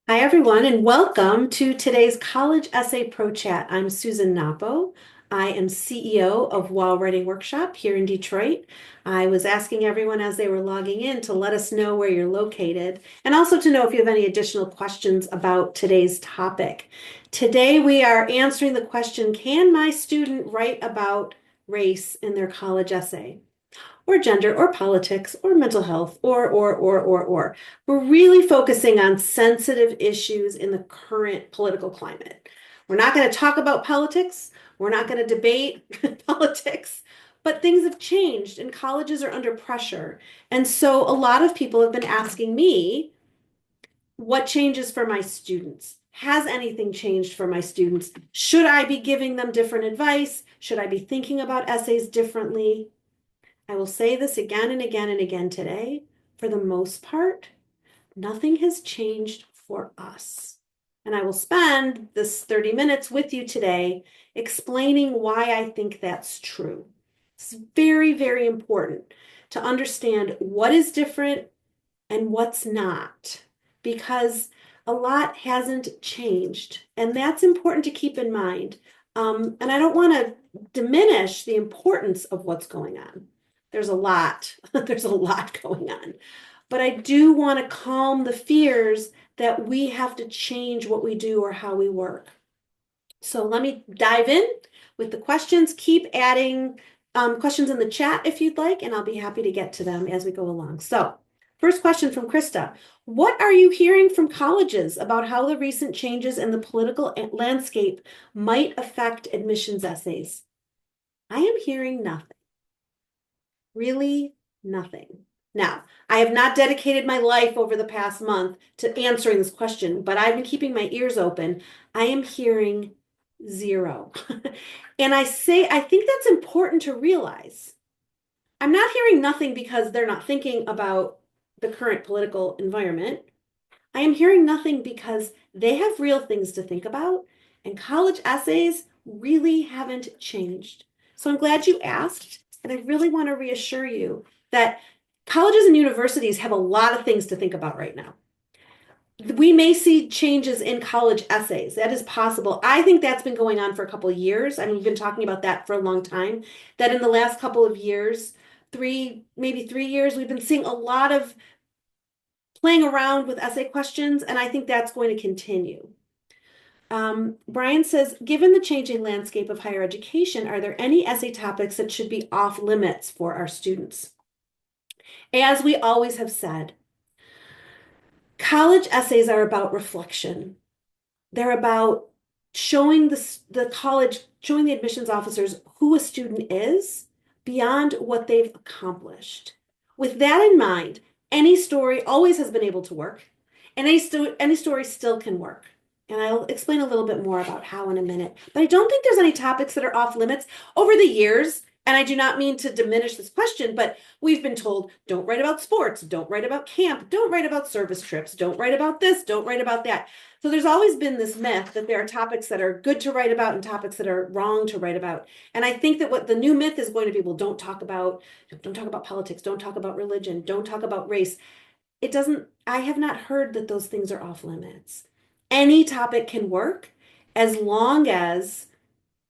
Hi, everyone, and welcome to today's College Essay Pro Chat. I'm Susan Napo. I am CEO of While Writing Workshop here in Detroit. I was asking everyone as they were logging in to let us know where you're located and also to know if you have any additional questions about today's topic. Today, we are answering the question, can my student write about race in their college essay? Or gender or politics or mental health or. We're really focusing on sensitive issues in the current political climate. We're not going to talk about politics. We're not going to debate politics, but things have changed and colleges are under pressure. And so a lot of people have been asking me, what changes for my students? Has anything changed for my students? Should I be giving them different advice? Should I be thinking about essays differently? I will say this again and again and again today. For the most part, nothing has changed for us. And I will spend this 30 minutes with you today explaining why I think that's true. It's very, very important to understand what is different and what's not, because a lot hasn't changed. And that's important to keep in mind. And I don't want to diminish the importance of what's going on. There's a lot, there's a lot going on. But I do want to calm the fears that we have to change what we do or how we work. So let me dive in with the questions. Keep adding questions in the chat if you'd like, and I'll be happy to get to them as we go along. So, first question from Krista. What are you hearing from colleges about how the recent changes in the political landscape might affect admissions essays? I am hearing nothing. Really nothing. Now, I have not dedicated my life over the past month to answering this question, but I've been keeping my ears open. I am hearing zero. And I think that's important to realize. I'm not hearing nothing because they're not thinking about the current political environment. I am hearing nothing because they have real things to think about, and college essays really haven't changed. So I'm glad you asked, and I really want to reassure you that colleges and universities have a lot of things to think about right now. We may see changes in college essays. That is possible. I think that's been going on for a couple of years. I mean, we've been talking about that for a long time, that in the last couple of years, maybe 3 years, we've been seeing a lot of playing around with essay questions, and I think that's going to continue. Brian says, given the changing landscape of higher education, are there any essay topics that should be off limits for our students? As we always have said, college essays are about reflection. They're about showing the college, showing the admissions officers who a student is beyond what they've accomplished. With that in mind, any story always has been able to work, and any story still can work. And I'll explain a little bit more about how in a minute. But I don't think there's any topics that are off limits. Over the years, and I do not mean to diminish this question, but we've been told, don't write about sports, don't write about camp, don't write about service trips, don't write about this, don't write about that. So there's always been this myth that there are topics that are good to write about and topics that are wrong to write about. And I think that what the new myth is going to be, well, don't talk about politics, don't talk about religion, don't talk about race. I have not heard that those things are off limits. Any topic can work as long as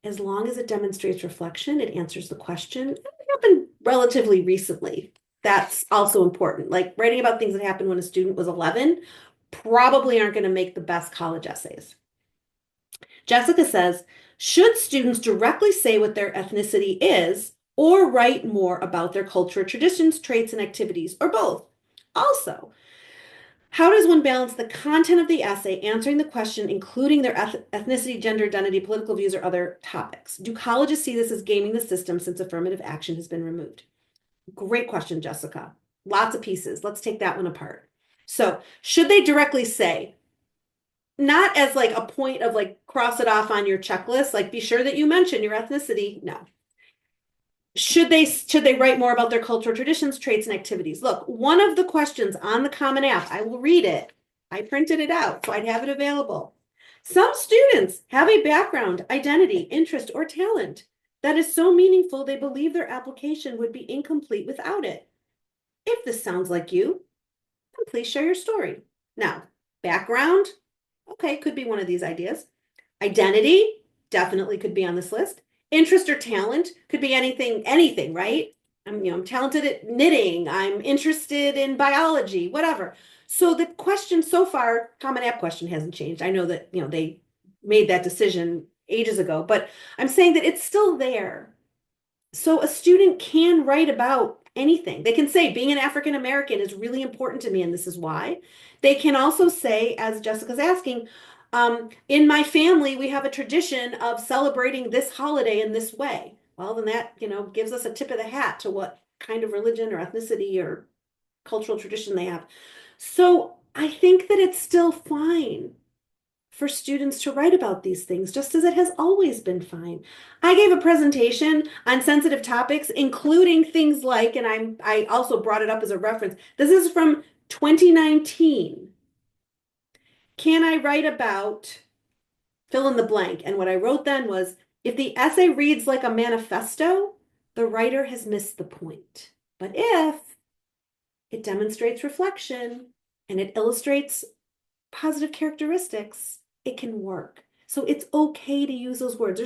it demonstrates reflection, it answers the question. It happened relatively recently. That's also important. Like writing about things that happened when a student was 11 probably aren't going to make the best college essays. Jessica says, should students directly say what their ethnicity is or write more about their culture, traditions, traits, and activities, or both? Also, how does one balance the content of the essay, answering the question, including their ethnicity, gender, identity, political views, or other topics? Do colleges see this as gaming the system since affirmative action has been removed? Great question, Jessica. Lots of pieces. Let's take that one apart. So, should they directly say, not as like a point of like cross it off on your checklist, like be sure that you mention your ethnicity? No. Should they write more about their cultural traditions, traits, and activities? Look, one of the questions on the Common App, I will read it. I printed it out, so I'd have it available. Some students have a background, identity, interest, or talent that is so meaningful they believe their application would be incomplete without it. If this sounds like you, then please share your story. Now, background, Okay, could be one of these ideas. Identity definitely could be on this list. Interest or talent could be anything, right? I'm talented at knitting. I'm interested in biology, whatever. So the question so far, Common App question hasn't changed. I know that, they made that decision ages ago, but I'm saying that it's still there. So a student can write about anything. They can say being an African American is really important to me, and this is why. They can also say, as Jessica's asking, in my family, we have a tradition of celebrating this holiday in this way. Well, then that, gives us a tip of the hat to what kind of religion or ethnicity or cultural tradition they have. So I think that it's still fine for students to write about these things, just as it has always been fine. I gave a presentation on sensitive topics, including things like, and I also brought it up as a reference. This is from 2019. Can I write about fill in the blank? And what I wrote then was, if the essay reads like a manifesto, the writer has missed the point. But if it demonstrates reflection and it illustrates positive characteristics, it can work. So it's okay to use those words.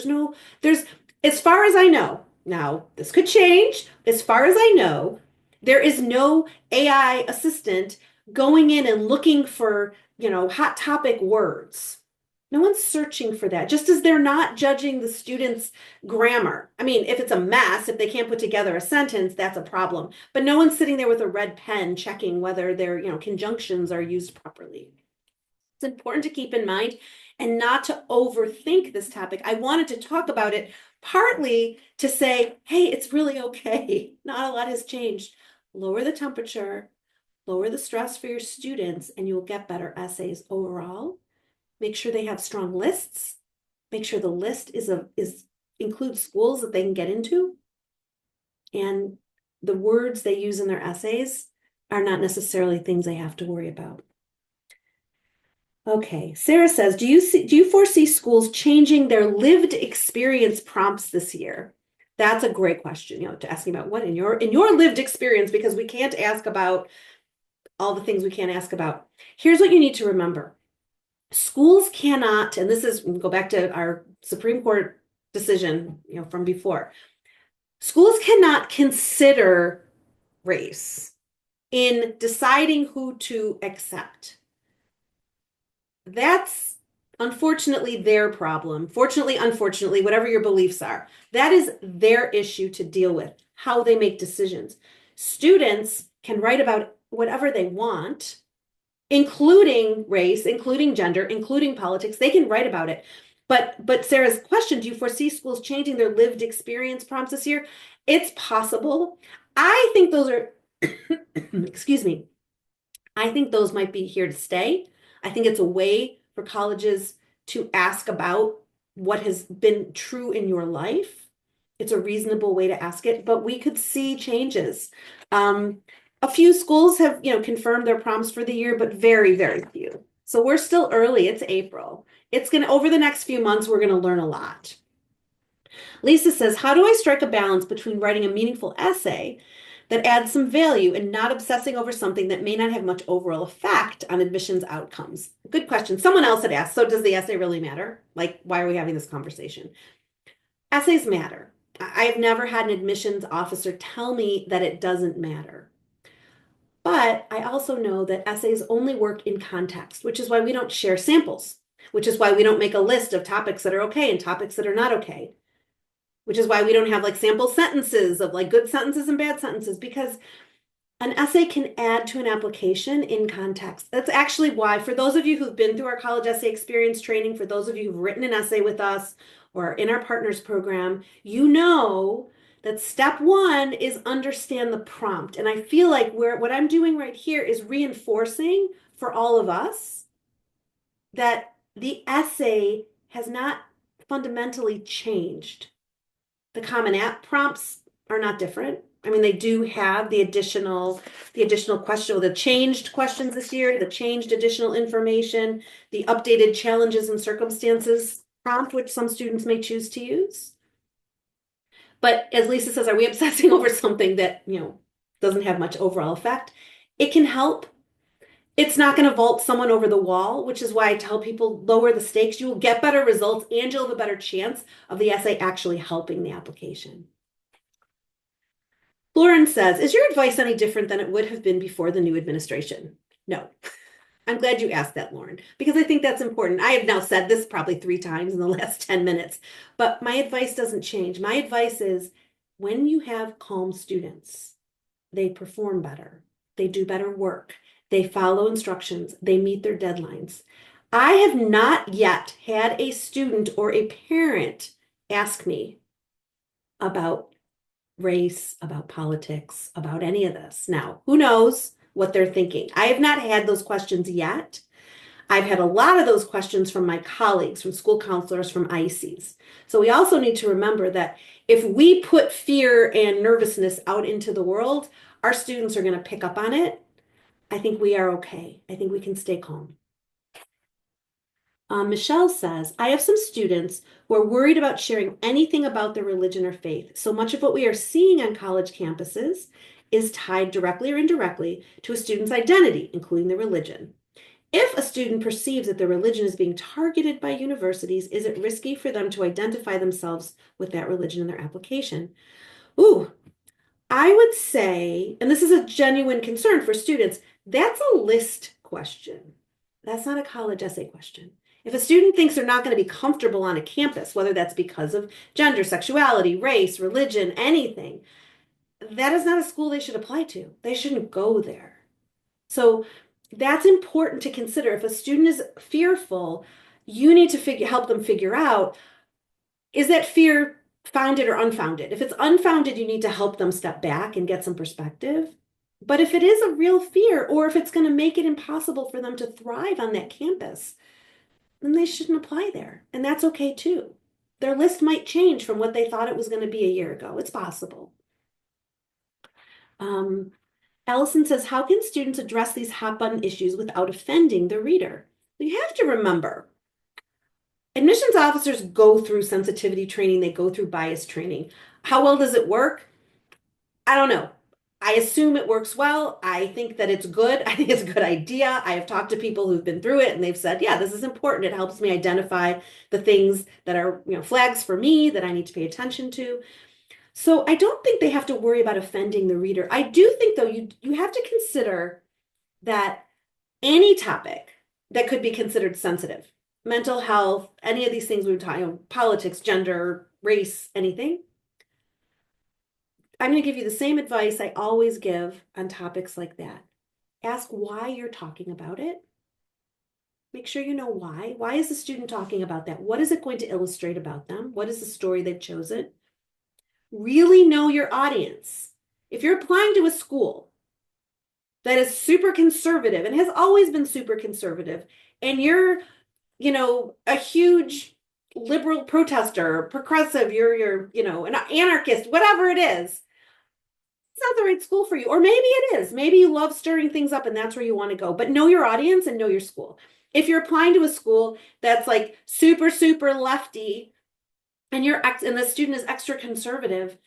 There's, as far as I know, now this could change. As far as I know, there is no AI assistant going in and looking for, hot topic words. No one's searching for that, just as they're not judging the students' grammar. I mean, if it's a mess, if they can't put together a sentence, that's a problem. But no one's sitting there with a red pen checking whether their, conjunctions are used properly. It's important to keep in mind and not to overthink this topic. I wanted to talk about it partly to say, hey, it's really okay. Not a lot has changed. Lower the temperature, lower the stress for your students, and you'll get better essays overall. Make sure they have strong lists. Make sure the list includes schools that they can get into. And the words they use in their essays are not necessarily things they have to worry about. Okay, Sarah says, do you foresee schools changing their lived experience prompts this year? That's a great question, to asking about what in your lived experience, because we can't ask about all the things we can't ask about. Here's what you need to remember. Schools cannot, and this is, go back to our Supreme Court decision, from before. Schools cannot consider race in deciding who to accept. That's unfortunately their problem. Fortunately, unfortunately, whatever your beliefs are, that is their issue to deal with, how they make decisions. Students can write about whatever they want, including race, including gender, including politics. They can write about it. But Sarah's question, do you foresee schools changing their lived experience prompts this year? It's possible. I think those are, excuse me, I think those might be here to stay. I think it's a way for colleges to ask about what has been true in your life. It's a reasonable way to ask it, but we could see changes. A few schools have, confirmed their prompts for the year, but very, very few. So we're still early. It's April. Over the next few months, we're going to learn a lot. Lisa says, how do I strike a balance between writing a meaningful essay that adds some value and not obsessing over something that may not have much overall effect on admissions outcomes? Good question. Someone else had asked, so does the essay really matter? Like, why are we having this conversation? Essays matter. I have never had an admissions officer tell me that it doesn't matter. But I also know that essays only work in context, which is why we don't share samples, which is why we don't make a list of topics that are okay and topics that are not okay, which is why we don't have like sample sentences of like good sentences and bad sentences, because an essay can add to an application in context. That's actually why, for those of you who've been through our college essay experience training, for those of you who've written an essay with us or in our partners program, you know that step one is understand the prompt. And I feel like what I'm doing right here is reinforcing for all of us that the essay has not fundamentally changed. The Common App prompts are not different. I mean, they do have the additional question, the changed questions this year, the changed additional information, the updated challenges and circumstances prompt, which some students may choose to use. But as Lisa says, are we obsessing over something that, doesn't have much overall effect? It can help. It's not going to vault someone over the wall, which is why I tell people lower the stakes. You will get better results and you'll have a better chance of the essay actually helping the application. Lauren says, is your advice any different than it would have been before the new administration? No. I'm glad you asked that, Lauren, because I think that's important. I have now said this probably 3 times in the last 10 minutes, but my advice doesn't change. My advice is when you have calm students, they perform better, they do better work, they follow instructions, they meet their deadlines. I have not yet had a student or a parent ask me about race, about politics, about any of this. Now, who knows what they're thinking? I have not had those questions yet. I've had a lot of those questions from my colleagues, from school counselors, from ICs. So we also need to remember that if we put fear and nervousness out into the world, our students are going to pick up on it. I think we are okay. I think we can stay calm. Michelle says, I have some students who are worried about sharing anything about their religion or faith. So much of what we are seeing on college campuses is tied directly or indirectly to a student's identity, including their religion. If a student perceives that their religion is being targeted by universities, is it risky for them to identify themselves with that religion in their application? Ooh, I would say, and this is a genuine concern for students, that's a list question. That's not a college essay question. If a student thinks they're not going to be comfortable on a campus, whether that's because of gender, sexuality, race, religion, anything, that is not a school they should apply to. They shouldn't go there. So that's important to consider. If a student is fearful, you need to help them figure out, is that fear founded or unfounded? If it's unfounded, you need to help them step back and get some perspective. But if it is a real fear, or if it's going to make it impossible for them to thrive on that campus, then they shouldn't apply there. And that's okay too. Their list might change from what they thought it was going to be a year ago. It's possible. Allison says, how can students address these hot button issues without offending the reader? You have to remember, admissions officers go through sensitivity training, they go through bias training. How well does it work? I don't know. I assume it works well. I think that it's good. I think it's a good idea. I have talked to people who've been through it and they've said, yeah, this is important. It helps me identify the things that are, flags for me that I need to pay attention to. So I don't think they have to worry about offending the reader. I do think, though, you have to consider that any topic that could be considered sensitive, mental health, any of these things we were talking, politics, gender, race, anything, I'm going to give you the same advice I always give on topics like that. Ask why you're talking about it. Make sure you know why. Why is the student talking about that? What is it going to illustrate about them? What is the story they've chosen? Really know your audience. If you're applying to a school that is super conservative and has always been super conservative, and you're, a huge liberal protester, progressive, you're, an anarchist, whatever it is, it's not the right school for you. Or maybe it is. Maybe you love stirring things up and that's where you want to go. But know your audience and know your school. If you're applying to a school that's like super, super lefty and the student is extra conservative,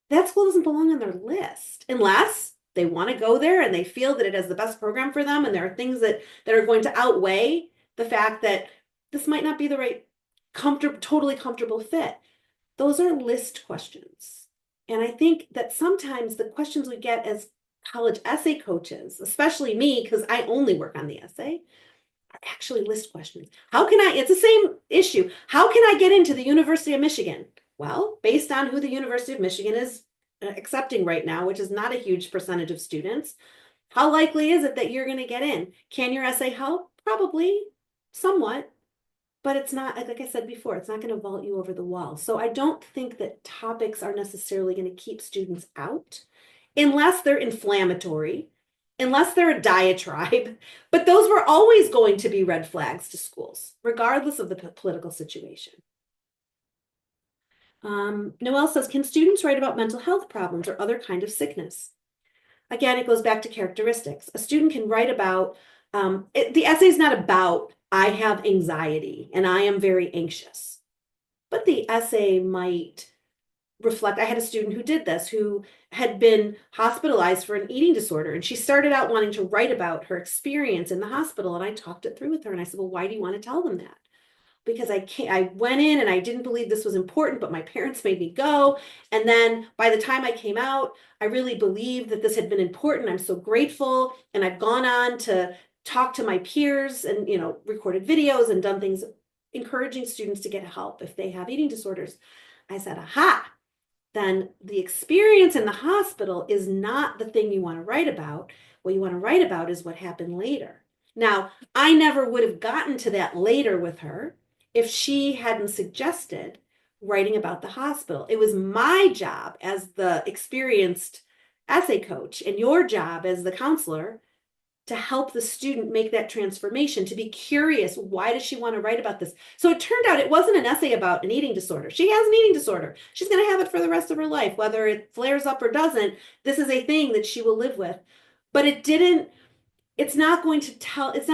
that school doesn't belong on their list unless they want to go there and they feel that it has the best program for them. And there are things that are going to outweigh the fact that this might not be the right, totally comfortable fit. Those are list questions. And I think that sometimes the questions we get as college essay coaches, especially me, because I only work on the essay, are actually list questions. It's the same issue. How can I get into the University of Michigan? Well, based on who the University of Michigan is accepting right now, which is not a huge percentage of students, how likely is it that you're going to get in? Can your essay help? Probably, somewhat. But it's not, like I said before, it's not going to vault you over the wall. So I don't think that topics are necessarily going to keep students out unless they're inflammatory, unless they're a diatribe. But those were always going to be red flags to schools, regardless of the political situation. Noelle says, can students write about mental health problems or other kind of sickness? Again, it goes back to characteristics. A student can write about, the essay is not about, I have anxiety and I am very anxious. But the essay might reflect. I had a student who did this, who had been hospitalized for an eating disorder. And she started out wanting to write about her experience in the hospital. And I talked it through with her. And I said, well, why do you want to tell them that? Because I went in and I didn't believe this was important, but my parents made me go. And then by the time I came out, I really believed that this had been important. I'm so grateful. And I've gone on to talk to my peers and, recorded videos and done things encouraging students to get help if they have eating disorders. I said, aha, then the experience in the hospital is not the thing you want to write about. What you want to write about is what happened later. Now, I never would have gotten to that later with her if she hadn't suggested writing about the hospital. It was my job as the experienced essay coach and your job as the counselor to help the student make that transformation, to be curious, why does she want to write about this? So it turned out it wasn't an essay about an eating disorder. She has an eating disorder. She's going to have it for the rest of her life, whether it flares up or doesn't. This is a thing that she will live with. But it's not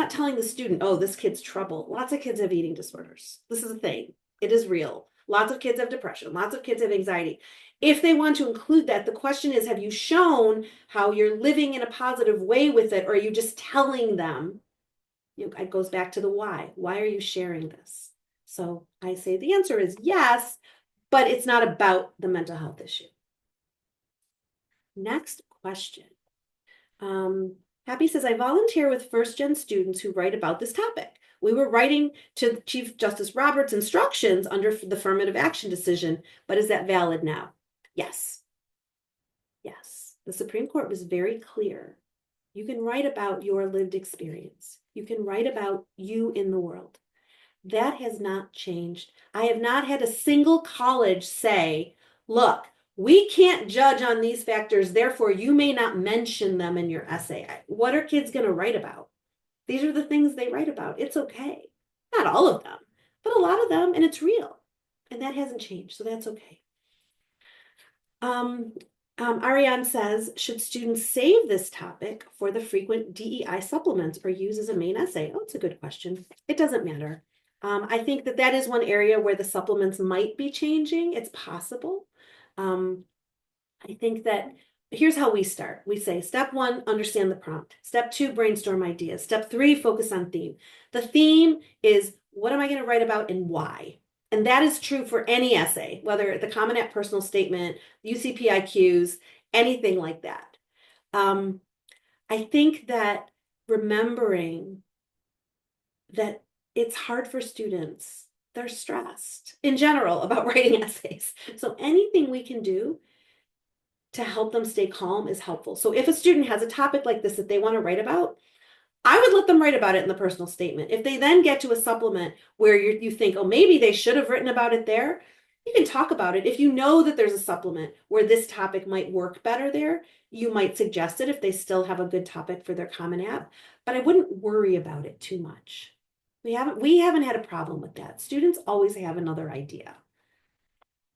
telling the student, oh, this kid's trouble. Lots of kids have eating disorders. This is a thing. It is real. Lots of kids have depression. Lots of kids have anxiety. If they want to include that, the question is, have you shown how you're living in a positive way with it, or are you just telling them? It goes back to the why. Why are you sharing this? So I say the answer is yes, but it's not about the mental health issue. Next question. Happy says, I volunteer with first-gen students who write about this topic. We were writing to Chief Justice Roberts' instructions under the affirmative action decision, but is that valid now? Yes. Yes. The Supreme Court was very clear. You can write about your lived experience. You can write about you in the world. That has not changed. I have not had a single college say, look, we can't judge on these factors, therefore you may not mention them in your essay. What are kids going to write about? These are the things they write about. It's okay. Not all of them, but a lot of them, and it's real. And that hasn't changed, so that's okay. Ariane says, should students save this topic for the frequent DEI supplements or use as a main essay? Oh, it's a good question. It doesn't matter. I think that is one area where the supplements might be changing. It's possible. I think that here's how we start. We say, step 1, understand the prompt. Step 2, brainstorm ideas. Step 3, focus on theme. The theme is, what am I going to write about and why? And that is true for any essay, whether the Common App personal statement, UCPIQs, anything like that. I think that remembering that it's hard for students, they're stressed in general about writing essays. So anything we can do to help them stay calm is helpful. So if a student has a topic like this that they want to write about, I would let them write about it in the personal statement. If they then get to a supplement where you think, oh, maybe they should have written about it there, you can talk about it. If you know that there's a supplement where this topic might work better there, you might suggest it if they still have a good topic for their Common App, but I wouldn't worry about it too much. We haven't had a problem with that. Students always have another idea.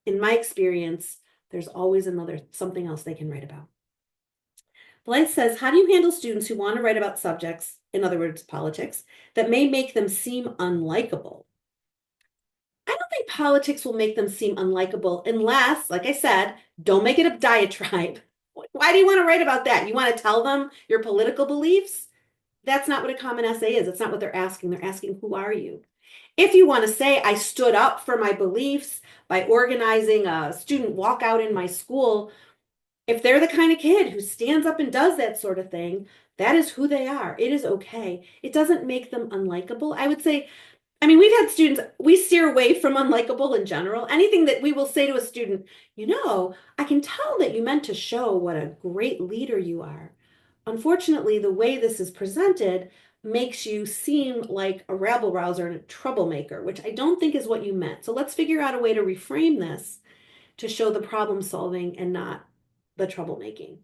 In my experience, there's always something else they can write about. Blythe says, how do you handle students who want to write about subjects, in other words, politics, that may make them seem unlikable? I don't think politics will make them seem unlikable unless, like I said, don't make it a diatribe. Why do you want to write about that? You want to tell them your political beliefs? That's not what a common essay is. It's not what they're asking. They're asking, who are you? If you want to say, I stood up for my beliefs by organizing a student walkout in my school, if they're the kind of kid who stands up and does that sort of thing, that is who they are. It is okay. It doesn't make them unlikable. I would say, we've had students, we steer away from unlikable in general. Anything that we will say to a student, I can tell that you meant to show what a great leader you are. Unfortunately, the way this is presented makes you seem like a rabble rouser and a troublemaker, which I don't think is what you meant. So let's figure out a way to reframe this to show the problem solving and not the troublemaking.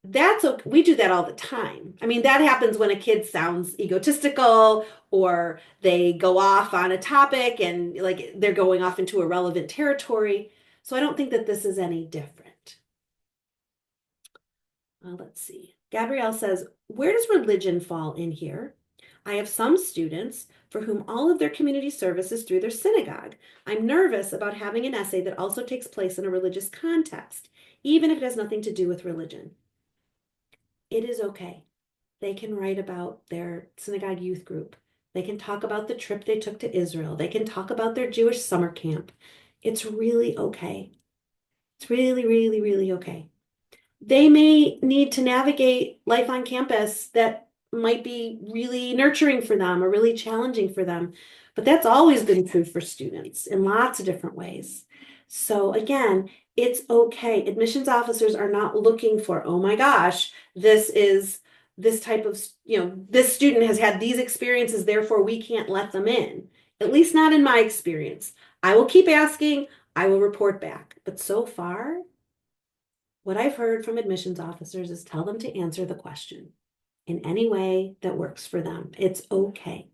That's okay. We do that all the time. That happens when a kid sounds egotistical or they go off on a topic and like they're going off into irrelevant territory. So I don't think that this is any different. Let's see. Gabrielle says, where does religion fall in here? I have some students for whom all of their community service is through their synagogue. I'm nervous about having an essay that also takes place in a religious context, even if it has nothing to do with religion. It is okay. They can write about their synagogue youth group. They can talk about the trip they took to Israel. They can talk about their Jewish summer camp. It's really okay. It's really, really, really okay. They may need to navigate life on campus that might be really nurturing for them or really challenging for them. But that's always been true for students in lots of different ways. So again, it's okay. Admissions officers are not looking for, oh my gosh, this is this type of, this student has had these experiences, therefore we can't let them in. At least not in my experience. I will keep asking, I will report back. But so far, what I've heard from admissions officers is tell them to answer the question in any way that works for them. It's okay.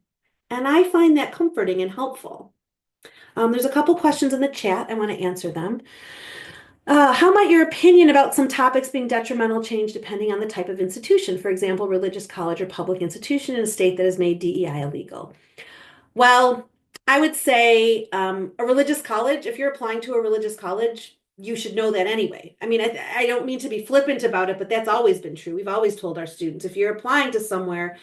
And I find that comforting and helpful. There's a couple questions in the chat. I want to answer them. How might your opinion about some topics being detrimental change depending on the type of institution? For example, religious college or public institution in a state that has made DEI illegal. Well, I would say a religious college, if you're applying to a religious college, you should know that anyway. I mean, I don't mean to be flippant about it, but that's always been true. We've always told our students, if you're applying to somewhere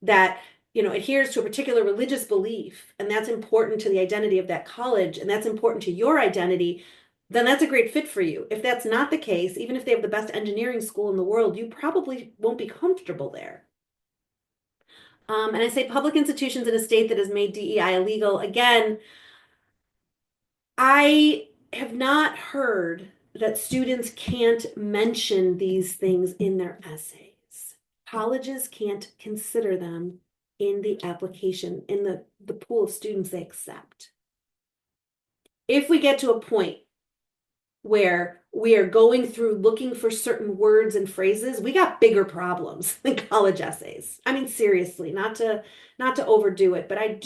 that, adheres to a particular religious belief, and that's important to the identity of that college, and that's important to your identity, then that's a great fit for you. If that's not the case, even if they have the best engineering school in the world, you probably won't be comfortable there. And I say public institutions in a state that has made DEI illegal. Again, I have not heard that students can't mention these things in their essays. Colleges can't consider them in the application, in the pool of students they accept. If we get to a point where we are going through looking for certain words and phrases, we got bigger problems than college essays. I mean, seriously, not to overdo it, but I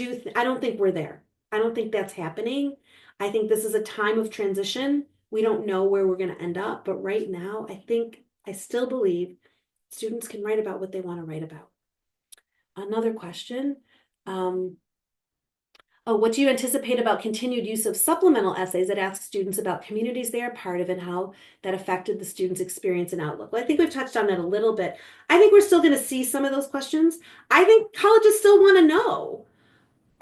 don't think we're there. I don't think that's happening. I think this is a time of transition. We don't know where we're going to end up, but right now, I still believe students can write about what they want to write about. Another question. Oh, what do you anticipate about continued use of supplemental essays that ask students about communities they are part of and how that affected the student's experience and outlook? Well, I think we've touched on that a little bit. I think we're still going to see some of those questions. I think colleges still want to know,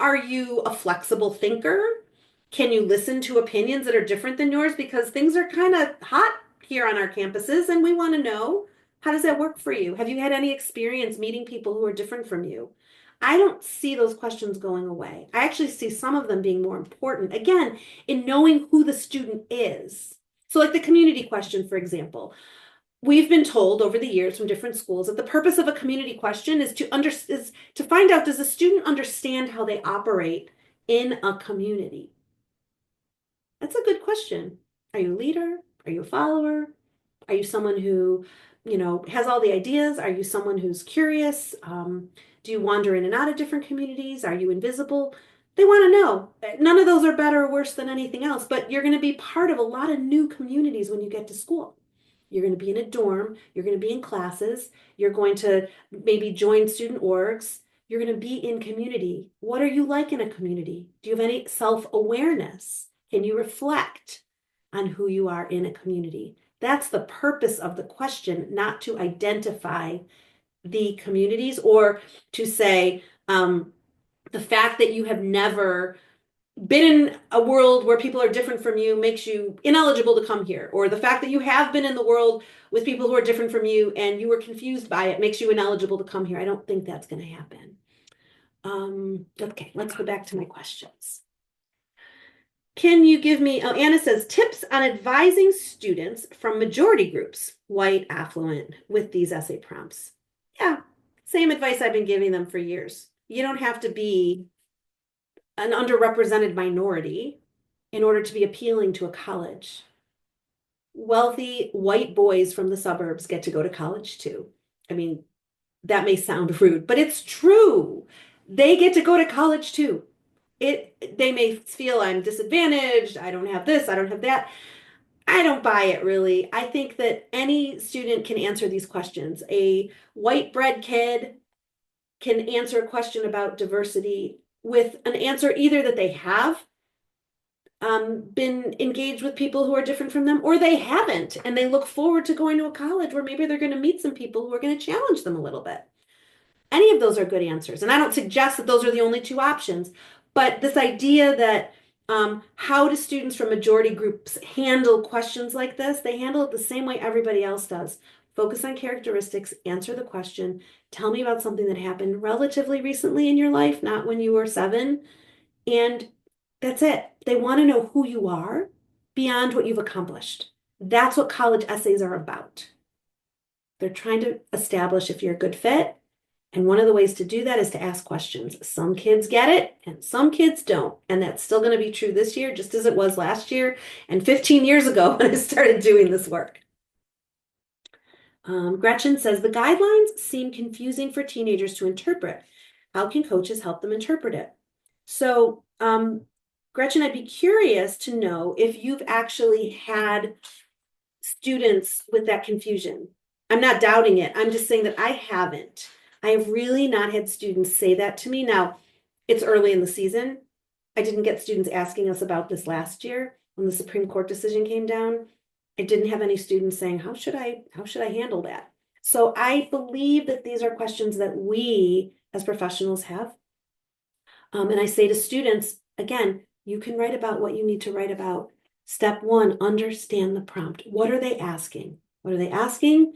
are you a flexible thinker? Can you listen to opinions that are different than yours? Because things are kind of hot here on our campuses, and we want to know, how does that work for you? Have you had any experience meeting people who are different from you? I don't see those questions going away. I actually see some of them being more important, again, in knowing who the student is. So like the community question, for example, we've been told over the years from different schools that the purpose of a community question is to find out, does the student understand how they operate in a community? That's a good question. Are you a leader? Are you a follower? Are you someone who, has all the ideas? Are you someone who's curious? Do you wander in and out of different communities? Are you invisible? They want to know. None of those are better or worse than anything else, but you're going to be part of a lot of new communities when you get to school. You're going to be in a dorm. You're going to be in classes. You're going to maybe join student orgs. You're going to be in community. What are you like in a community? Do you have any self-awareness? Can you reflect on who you are in a community? That's the purpose of the question, not to identify the communities or to say the fact that you have never been in a world where people are different from you makes you ineligible to come here, or the fact that you have been in the world with people who are different from you and you were confused by it makes you ineligible to come here. I don't think that's going to happen. Okay, let's go back to my questions. Can you give me, oh, Anna says, tips on advising students from majority groups, white, affluent, with these essay prompts? Yeah, same advice I've been giving them for years. You don't have to be an underrepresented minority in order to be appealing to a college. Wealthy white boys from the suburbs get to go to college too. I mean, that may sound rude, but it's true. They get to go to college too. They may feel I'm disadvantaged, I don't have this, I don't have that. I don't buy it really. I think that any student can answer these questions. A white bread kid can answer a question about diversity with an answer either that they have been engaged with people who are different from them, or they haven't, and they look forward to going to a college where maybe they're going to meet some people who are going to challenge them a little bit. Any of those are good answers. And I don't suggest that those are the only two options, but this idea that how do students from majority groups handle questions like this? They handle it the same way everybody else does. Focus on characteristics, answer the question, tell me about something that happened relatively recently in your life, not when you were 7. And that's it. They want to know who you are beyond what you've accomplished. That's what college essays are about. They're trying to establish if you're a good fit. And one of the ways to do that is to ask questions. Some kids get it and some kids don't. And that's still going to be true this year, just as it was last year and 15 years ago when I started doing this work. Gretchen says, the guidelines seem confusing for teenagers to interpret. How can coaches help them interpret it? So, Gretchen, I'd be curious to know if you've actually had students with that confusion. I'm not doubting it. I'm just saying that I haven't. I have really not had students say that to me. Now, it's early in the season. I didn't get students asking us about this last year when the Supreme Court decision came down. I didn't have any students saying, how should I handle that? So I believe that these are questions that we as professionals have. And I say to students, again, you can write about what you need to write about. Step 1, understand the prompt. What are they asking? What are they asking?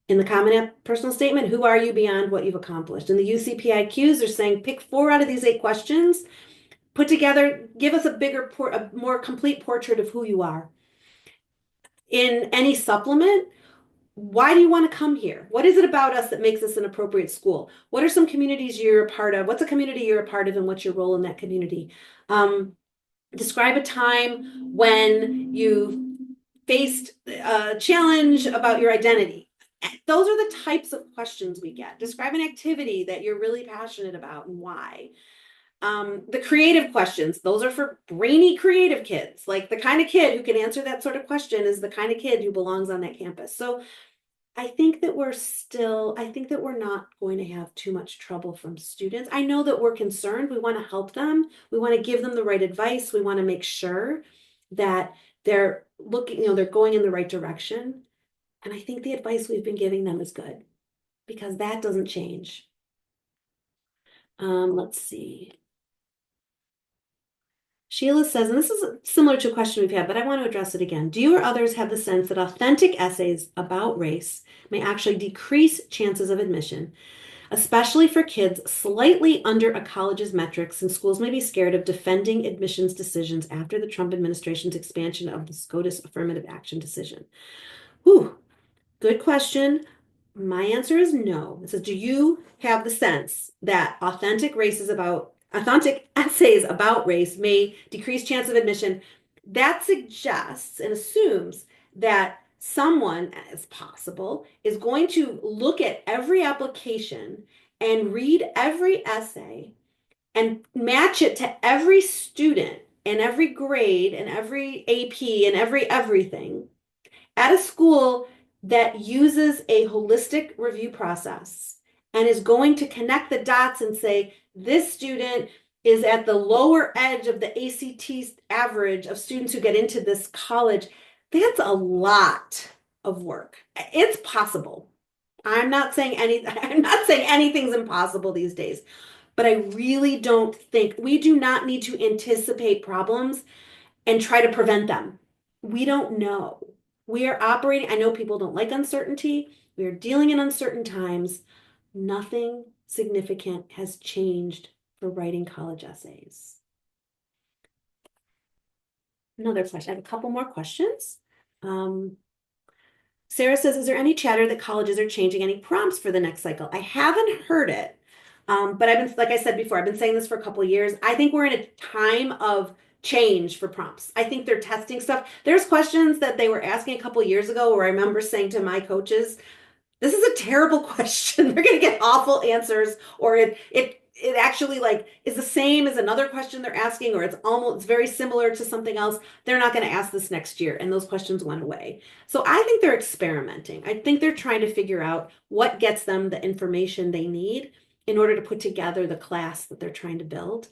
In the Common Personal Statement, who are you beyond what you've accomplished? In the UCPIQs, they're saying pick 4 out of these 8 questions, put together, give us a more complete portrait of who you are. In any supplement, why do you want to come here? What is it about us that makes us an appropriate school? What are some communities you're a part of? What's a community you're a part of, and what's your role in that community? Describe a time when you faced a challenge about your identity. Those are the types of questions we get. Describe an activity that you're really passionate about and why. The creative questions, those are for brainy creative kids. Like the kind of kid who can answer that sort of question is the kind of kid who belongs on that campus. So I think that we're not going to have too much trouble from students. I know that we're concerned. We want to help them. We want to give them the right advice. We want to make sure that they're looking, they're going in the right direction. And I think the advice we've been giving them is good because that doesn't change. Let's see. Sheila says, and this is similar to a question we've had, but I want to address it again. Do you or others have the sense that authentic essays about race may actually decrease chances of admission, especially for kids slightly under a college's metrics, and schools may be scared of defending admissions decisions after the Trump administration's expansion of the SCOTUS affirmative action decision? Whew, good question. My answer is no. It says, do you have the sense that authentic essays about race may decrease chance of admission? That suggests and assumes that someone, as possible, is going to look at every application and read every essay and match it to every student and every grade and every AP and every everything at a school that uses a holistic review process and is going to connect the dots and say, this student is at the lower edge of the ACT average of students who get into this college. That's a lot of work. It's possible. I'm not saying anything's impossible these days, but I really don't think we do not need to anticipate problems and try to prevent them. We don't know. We are operating, I know people don't like uncertainty. We are dealing in uncertain times. Nothing significant has changed for writing college essays. Another question. I have a couple more questions. Sarah says, is there any chatter that colleges are changing any prompts for the next cycle? I haven't heard it, but I've been, like I said before, I've been saying this for a couple of years. I think we're in a time of change for prompts. I think they're testing stuff. There's questions that they were asking a couple of years ago where I remember saying to my coaches, this is a terrible question. They're going to get awful answers, or it actually like is the same as another question they're asking, or it's very similar to something else. They're not going to ask this next year, and those questions went away. So I think they're experimenting. I think they're trying to figure out what gets them the information they need in order to put together the class that they're trying to build.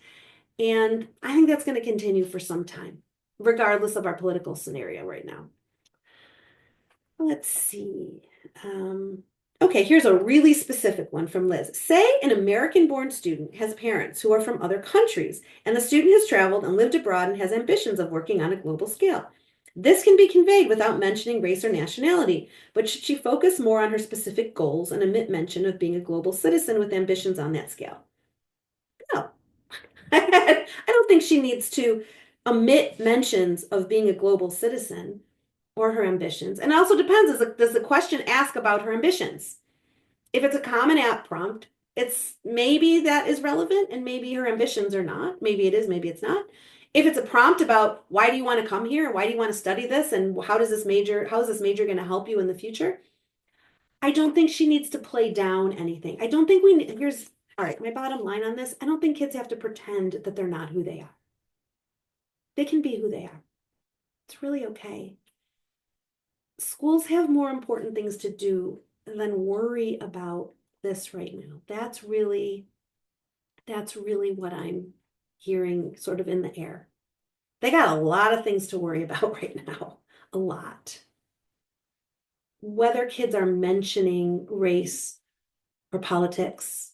And I think that's going to continue for some time, regardless of our political scenario right now. Let's see. Okay, here's a really specific one from Liz. Say an American-born student has parents who are from other countries, and the student has traveled and lived abroad and has ambitions of working on a global scale. This can be conveyed without mentioning race or nationality, but should she focus more on her specific goals and omit mention of being a global citizen with ambitions on that scale? No. I don't think she needs to omit mentions of being a global citizen or her ambitions. And it also depends, does the question ask about her ambitions? If it's a common app prompt, it's maybe that is relevant and maybe her ambitions are not. Maybe it is, maybe it's not. If it's a prompt about why do you want to come here? Why do you want to study this? And how is this major going to help you in the future? I don't think she needs to play down anything. I don't think here's, all right, my bottom line on this. I don't think kids have to pretend that they're not who they are. They can be who they are. It's really okay. Schools have more important things to do than worry about this right now. That's really what I'm hearing sort of in the air. They got a lot of things to worry about right now. A lot. Whether kids are mentioning race or politics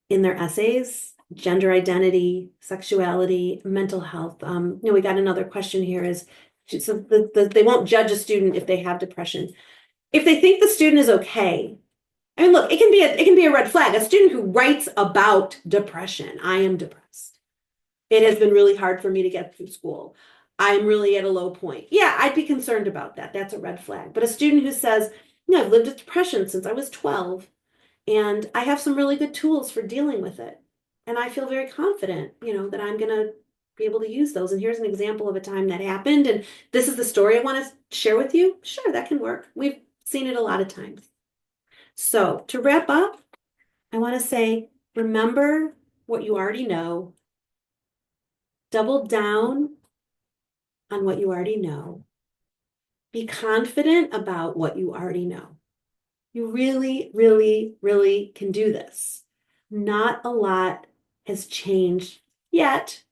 in their essays, gender identity, sexuality, mental health. We got another question here is, so they won't judge a student if they have depression. If they think the student is okay, I mean, look, it can be a red flag. A student who writes about depression, I am depressed. It has been really hard for me to get through school. I'm really at a low point. Yeah, I'd be concerned about that. That's a red flag. But a student who says, I've lived with depression since I was 12, and I have some really good tools for dealing with it. And I feel very confident, that I'm going to be able to use those. And here's an example of a time that happened. And this is the story I want to share with you. Sure, that can work. We've seen it a lot of times. So to wrap up, I want to say, remember what you already know. Double down on what you already know. Be confident about what you already know. You really, really, really can do this. Not a lot has changed yet.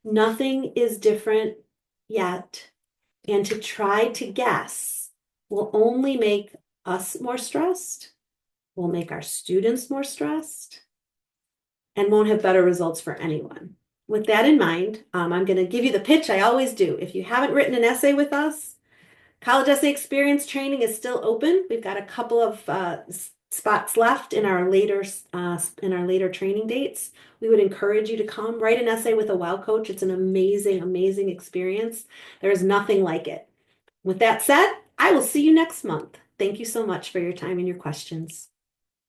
Nothing is different yet. And to try to guess will only make us more stressed, will make our students more stressed, and won't have better results for anyone. With that in mind, I'm going to give you the pitch I always do. If you haven't written an essay with us, College Essay Experience training is still open. We've got a couple of spots left in our later training dates. We would encourage you to come write an essay with a WOW coach. It's an amazing, amazing experience. There is nothing like it. With that said, I will see you next month. Thank you so much for your time and your questions.